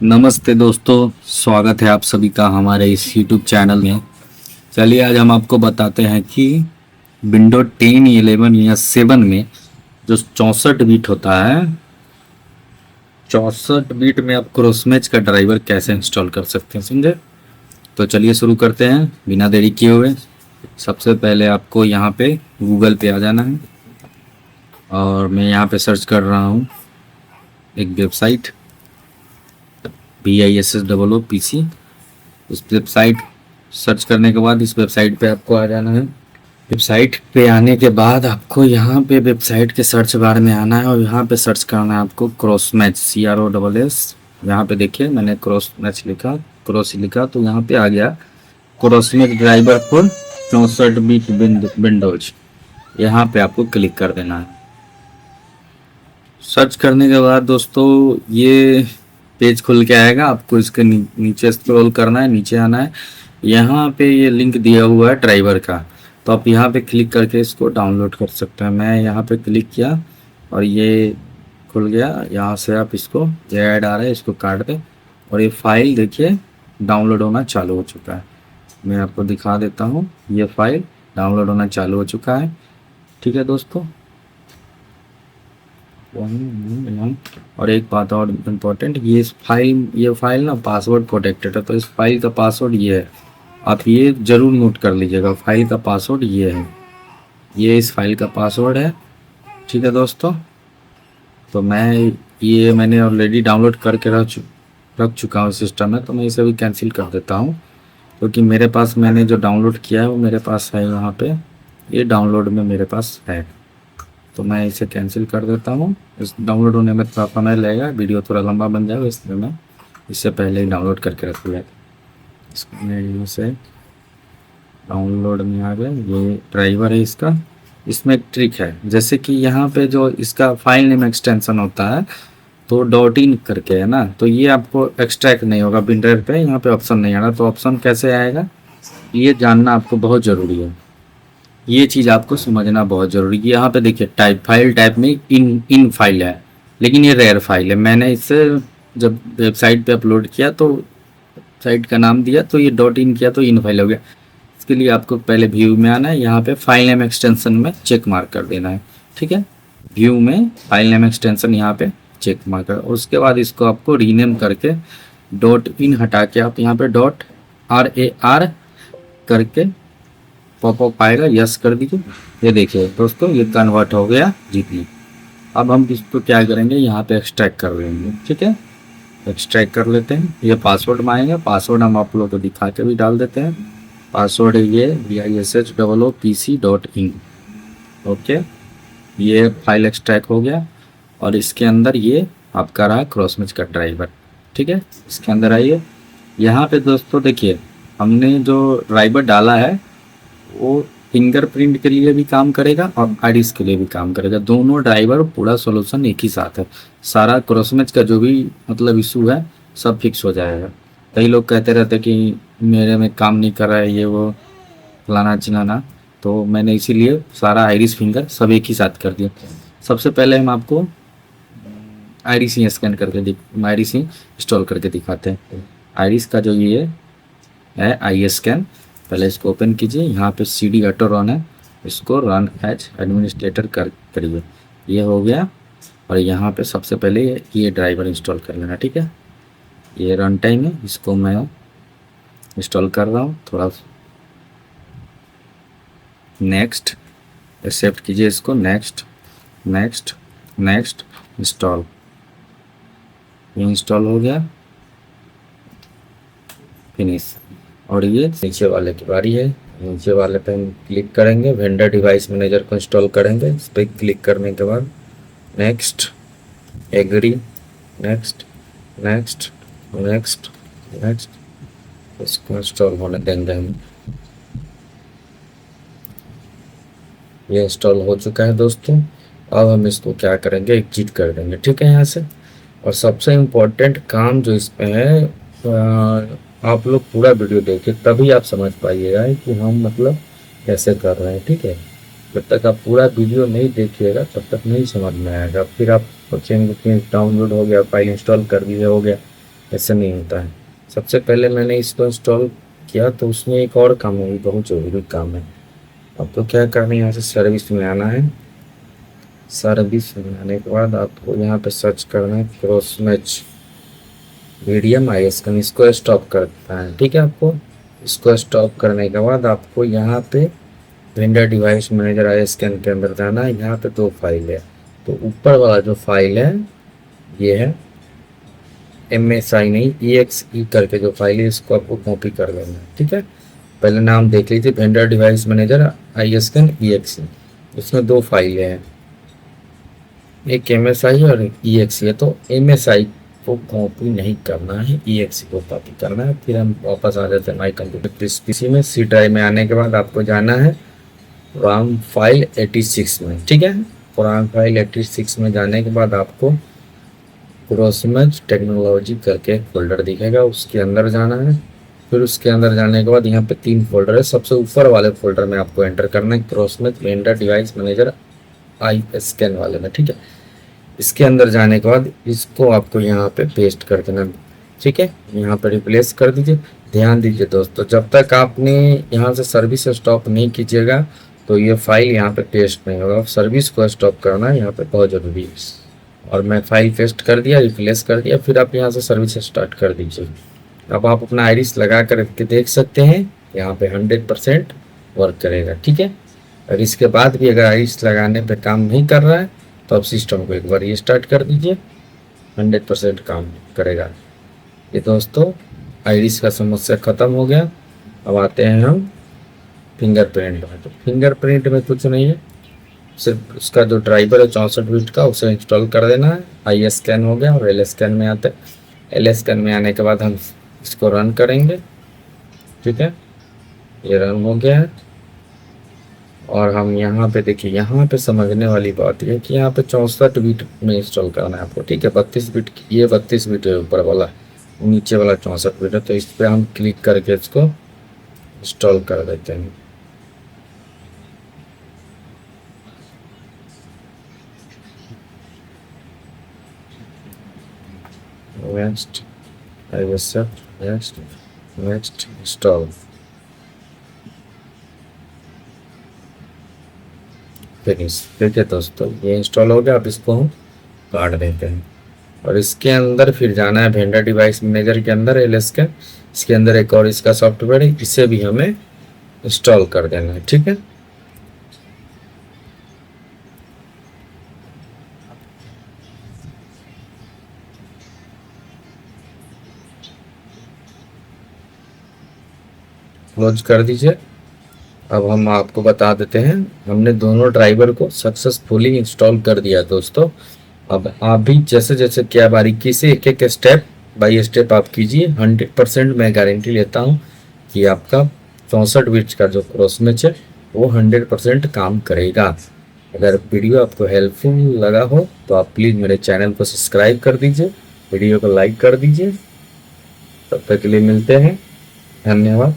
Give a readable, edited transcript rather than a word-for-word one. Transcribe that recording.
नमस्ते दोस्तों, स्वागत है आप सभी का हमारे इस YouTube चैनल में। चलिए आज हम आपको बताते हैं कि विंडो 10, 11 या 7 में जो 64 बीट होता है, 64 बीट में आप क्रॉसमैच का ड्राइवर कैसे इंस्टॉल कर सकते हैं, समझे। तो चलिए शुरू करते हैं बिना देरी किए हुए। सबसे पहले आपको यहाँ पे गूगल पे आ जाना है और मैं यहाँ पे सर्च कर रहा हूँ एक वेबसाइट BISSOOPC। उस वेबसाइट सर्च करने के बाद इस वेबसाइट पे आपको आ जाना है। वेबसाइट पे आने के बाद आपको यहाँ पे वेबसाइट के सर्च बार में आना है और यहाँ पे सर्च करना है आपको क्रॉसमैच CROSS। यहाँ पे देखिए मैंने क्रॉसमैच लिखा, क्रॉस लिखा तो यहाँ पे आ गया crossmatch driver for 64 bit Windows. यहाँ पे आपको क्लिक कर देना है। सर्च करने के बाद दोस्तों ये पेज खुल के आएगा। आपको इसके नीचे स्क्रॉल करना है, नीचे आना है। यहाँ पे ये लिंक दिया हुआ है ड्राइवर का, तो आप यहाँ पे क्लिक करके इसको डाउनलोड कर सकते हैं। मैं यहाँ पे क्लिक किया और ये खुल गया। यहाँ से आप इसको, ये ऐड आ रहा है, इसको काट दें और ये फाइल देखिए डाउनलोड होना चालू हो चुका है। मैं आपको दिखा देता हूँ, ये फाइल डाउनलोड होना चालू हो चुका है। ठीक है दोस्तों, और एक बात और इम्पोर्टेंट, ये फाइल ना पासवर्ड प्रोटेक्टेड है, तो इस फाइल का पासवर्ड ये है। आप ये ज़रूर नोट कर लीजिएगा, फाइल का पासवर्ड ये है, ये इस फाइल का पासवर्ड है। ठीक है दोस्तों, तो मैंने ऑलरेडी डाउनलोड करके रख चुका हूँ सिस्टम में, तो मैं इसे भी कैंसिल कर देता हूँ क्योंकि मेरे पास मैंने जो डाउनलोड किया है वो मेरे पास है। यहाँ पे ये डाउनलोड में मेरे पास है, तो मैं इसे कैंसिल कर देता हूँ। इस डाउनलोड होने में थोड़ा समय लगेगा, वीडियो थोड़ा लंबा बन जाएगा, इसलिए मैं इससे पहले ही डाउनलोड करके रख लिया। इसको मैं यहाँ से डाउनलोड में आ गया। ये ड्राइवर है इसका। इसमें एक ट्रिक है, जैसे कि यहाँ पे जो इसका फाइल नेम एक्सटेंशन होता है तो .in करके है ना, तो ये आपको एक्सट्रैक्ट नहीं होगा विंडोज पे, यहाँ पे ऑप्शन नहीं आ रहा। तो ऑप्शन कैसे आएगा ये जानना आपको बहुत ज़रूरी है, ये चीज़ आपको समझना बहुत ज़रूरी है। यहाँ पे देखिए फाइल टाइप में इन फाइल है, लेकिन ये रेयर फाइल है। मैंने इसे जब वेबसाइट पे अपलोड किया तो साइट का नाम दिया तो ये .in किया तो इन फाइल हो गया। इसके लिए आपको पहले व्यू में आना है, यहाँ पे फाइल नेम एक्सटेंशन में चेक मार्क कर देना है। ठीक है, व्यू में फाइल नेम एक्सटेंशन यहाँ पे चेक मार्क कर, उसके बाद इसको आपको रीनेम करके .in हटा के आप यहाँ पे .rar करके पॉपअप आएगा, यस कर दीजिए। ये देखिए दोस्तों, ये कन्वर्ट हो गया जीपी। अब हम इसको क्या करेंगे, यहाँ पे एक्सट्रैक्ट कर लेंगे। ठीक है, एक्सट्रैक्ट कर लेते हैं। ये पासवर्ड मांगेगा, पासवर्ड हम आप लोग को दिखा के भी डाल देते हैं। पासवर्ड है ये BISSOOPC.in। ओके, ये फाइल एक्सट्रैक्ट हो गया और इसके अंदर ये आपका रहा क्रॉसमैच का ड्राइवर। ठीक है, इसके अंदर आइए। यहाँ पे दोस्तों देखिए हमने जो ड्राइवर डाला है वो फिंगरप्रिंट के लिए भी काम करेगा और आईरिस के लिए भी काम करेगा। दोनों ड्राइवर पूरा सॉल्यूशन एक ही साथ है। सारा क्रॉसमैच का जो भी मतलब इशू है सब फिक्स हो जाएगा। कई लोग कहते रहते कि मेरे में काम नहीं कर रहा है ये वो फलाना चिलाना, तो मैंने इसीलिए सारा आईरिस फिंगर सब एक ही साथ कर दिया। सबसे पहले हम आपको आईरिस ही स्कैन करके आईरिस ही इंस्टॉल करके दिखाते हैं। आईरिस का जो ये है आई स्कैन, पहले इसको ओपन कीजिए। यहाँ पे CD ऑटो रन है, इसको रन एज एडमिनिस्ट्रेटर करिए। ये हो गया और यहाँ पे सबसे पहले ये ड्राइवर इंस्टॉल कर लेना। ठीक है, ये रन टाइम है, इसको मैं इंस्टॉल कर रहा हूँ। थोड़ा नेक्स्ट एक्सेप्ट कीजिए इसको, नेक्स्ट नेक्स्ट नेक्स्ट इंस्टॉल। ये इंस्टॉल हो गया, फिनिश। और ये नीचे वाले की बारी है। नीचे वाले पे हम क्लिक करेंगे, वेंडर डिवाइस मैनेजर को इंस्टॉल करेंगे। इस पर क्लिक करने के बाद next, agree, next next next next, इसको इंस्टॉल होने देंगे हम। ये इंस्टॉल हो चुका है दोस्तों। अब हम इसको क्या करेंगे, एग्जिट कर देंगे। ठीक है, यहाँ से। और सबसे इम्पोर्टेंट काम जो इसमें है, आप लोग पूरा वीडियो देखिए तभी आप समझ पाइएगा कि हम मतलब कैसे कर रहे हैं। ठीक है, जब तक आप पूरा वीडियो नहीं देखिएगा तब तक नहीं समझ में आएगा। फिर आप सोचेंगे कि डाउनलोड हो गया, फाइल इंस्टॉल कर दिए, हो गया, ऐसा नहीं होता है। सबसे पहले मैंने इसको इंस्टॉल किया तो उसमें एक और काम है, बहुत ज़रूरी काम है। आपको क्या करना है, यहाँ से सर्विस में आना है। सर्विस में आने के बाद आपको यहाँ पे सर्च करना है क्रॉसमैच मीडियम ISCN, इसको स्टॉप करता है। ठीक है, आपको इसको स्टॉप करने के बाद आपको यहाँ पे वेंडर डिवाइस मैनेजर ISCN के अंदर जाना है। यहाँ पे दो फाइल है, तो ऊपर वाला जो फाइल है ये है MSI नहीं EXE करके जो फाइल है, इसको आपको कॉपी कर लेना है। ठीक है, पहले नाम देख लीजिए, vendor device manager ISCN EXE। इसमें दो फाइलें हैं, एक MSI और EXE है। तो MSI को कॉपी नहीं करना है, EXE को कॉपी करना है। फिर हम वापस आ जाते हैं माई कंप्यूटर PC में। C ड्राइव में आने के बाद आपको जाना है RAM फाइल 86 में। ठीक है, RAM फाइल 86 में जाने के बाद आपको क्रॉसमैच टेक्नोलॉजी करके एक फोल्डर दिखेगा, उसके अंदर जाना है। फिर उसके अंदर जाने के बाद यहाँ पे 3 फोल्डर है, सबसे ऊपर वाले फोल्डर में आपको एंटर करना है crossmatch vendor device manager ISCN वाले में। ठीक है, इसके अंदर जाने के बाद इसको आपको यहाँ पे पेस्ट कर देना। ठीक है, यहाँ पे रिप्लेस कर दीजिए। ध्यान दीजिए दोस्तों, जब तक आपने यहाँ से सर्विस स्टॉप नहीं कीजिएगा तो ये फाइल यहाँ पे पेस्ट नहीं होगा। सर्विस को स्टॉप करना यहाँ पे बहुत ज़रूरी है। और मैं फाइल पेस्ट कर दिया, रिप्लेस कर दिया, फिर आप यहाँ से सर्विस स्टार्ट कर दीजिए। अब आप अपना आइरिस लगा कर के देख सकते हैं, यहाँ पे 100% वर्क करेगा। ठीक है, और इसके बाद भी अगर आइरिस लगाने पे काम नहीं कर रहा है तो आप सिस्टम को एक बार ये स्टार्ट कर दीजिए, 100% काम करेगा। ये दोस्तों आइरिस का समस्या ख़त्म हो गया। अब आते हैं हम फिंगरप्रिंट में। तो फिंगरप्रिंट में कुछ नहीं है, सिर्फ उसका जो ड्राइवर है 64 बिट का, उसे इंस्टॉल कर देना है। ISCN हो गया। और LSCN में आते हैं। LSCN में आने के बाद हम इसको रन करेंगे। ठीक है, ये रन हो गया है। और हम यहाँ पे देखिए, यहाँ पे समझने वाली बात ये है कि यहाँ पे 64 बिट में इंस्टॉल करना है आपको। ठीक है, 32 बिट, ये 32 बिट है ऊपर वाला, नीचे वाला 64 बिट है। तो इस पर हम क्लिक करके इसको इंस्टॉल कर देते हैं। Next, next install, finish. ठीक है दोस्तों, ये इंस्टॉल हो गया। अब इसको हम काट देते हैं और इसके अंदर फिर जाना है वेंडर डिवाइस मैनेजर के अंदर LSCN। इसके अंदर एक और इसका सॉफ्टवेयर है, इसे भी हमें इंस्टॉल कर देना है। ठीक है, क्लोज कर दीजिए। अब हम आपको बता देते हैं, हमने दोनों ड्राइवर को सक्सेसफुली इंस्टॉल कर दिया दोस्तों। अब आप भी जैसे जैसे क्या बारीकी से एक एक स्टेप बाय स्टेप आप कीजिए। 100% मैं गारंटी लेता हूँ कि आपका 64 बिट का जो क्रॉसमैच है वो 100% काम करेगा। अगर वीडियो आपको हेल्पफुल लगा हो तो आप प्लीज़ मेरे चैनल को सब्सक्राइब कर दीजिए, वीडियो को लाइक कर दीजिए। तब तक के लिए मिलते हैं, धन्यवाद।